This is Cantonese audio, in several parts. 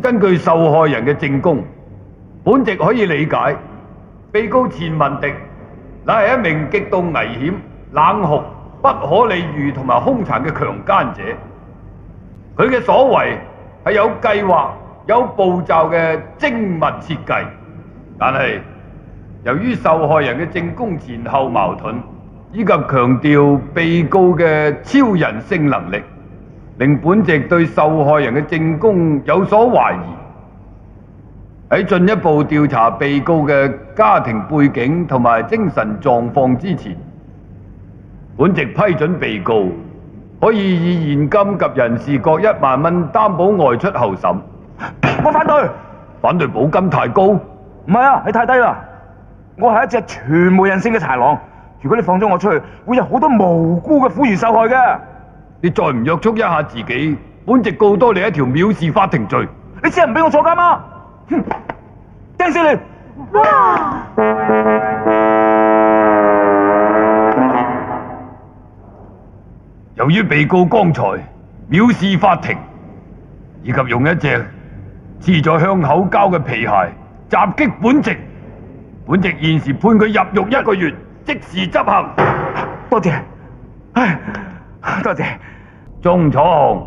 根據受害人嘅證供，本席可以理解，被告錢文迪乃係一名極度危險、冷酷、不可理喻同埋兇殘嘅強姦者。佢嘅所為係有計劃、有步驟嘅精密設計，但係由於受害人嘅證供前後矛盾，以及強調被告嘅超人性能力，令本席對受害人嘅證供有所懷疑。喺進一步調查被告嘅家庭背景同埋精神狀況之前，本席批准被告可以以現金及人事各1萬蚊擔保外出候審。我反對。反對保金太高？唔係啊，你太低啦！我係一隻全無人性嘅豺狼，如果你放咗我出去，會有好多無辜嘅婦孺受害嘅。你再唔約束一下自己，本席告多你一條藐視法庭罪。你真係唔俾我坐監啊！哼，釘死你！哇！由於被告剛才藐視法庭，以及用一隻刺咗香口膠嘅皮鞋襲擊本席，本席現時判佢入獄1個月，即時執行。多謝，唉，多謝。鍾楚紅，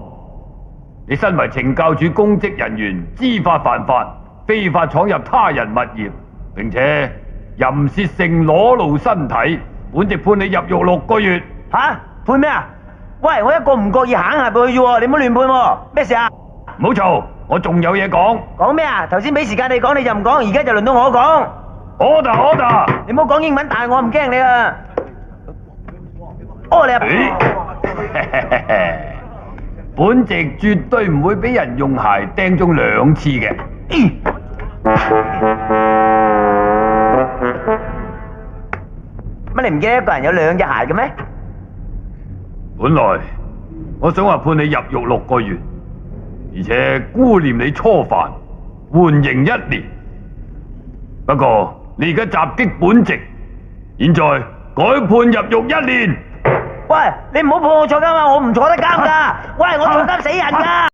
你身為懲教署公職人員，知法犯法，非法闖入他人物業，並且淫褻性裸露身體，本席判你入獄6個月。吓？判咩啊？喂，我一個唔覺意行下去啫喎，你唔好亂判喎。咩事啊？唔好嘈，我仲有嘢講。講咩啊？頭先俾時間你講你就唔講，而家就輪到我講。order。你唔好講英文，但係我唔驚你啊。哦，你啊！本席絕對唔會俾人用鞋釘中2次嘅。乜你唔記得一個人有2隻鞋嘅咩？本來我想話判你入獄6個月，而且孤念你初犯，緩刑1年。不過你而家襲擊本席，現在改判入獄1年。喂，你唔好判我坐監啊！我唔坐得監㗎。喂，我坐監死人㗎。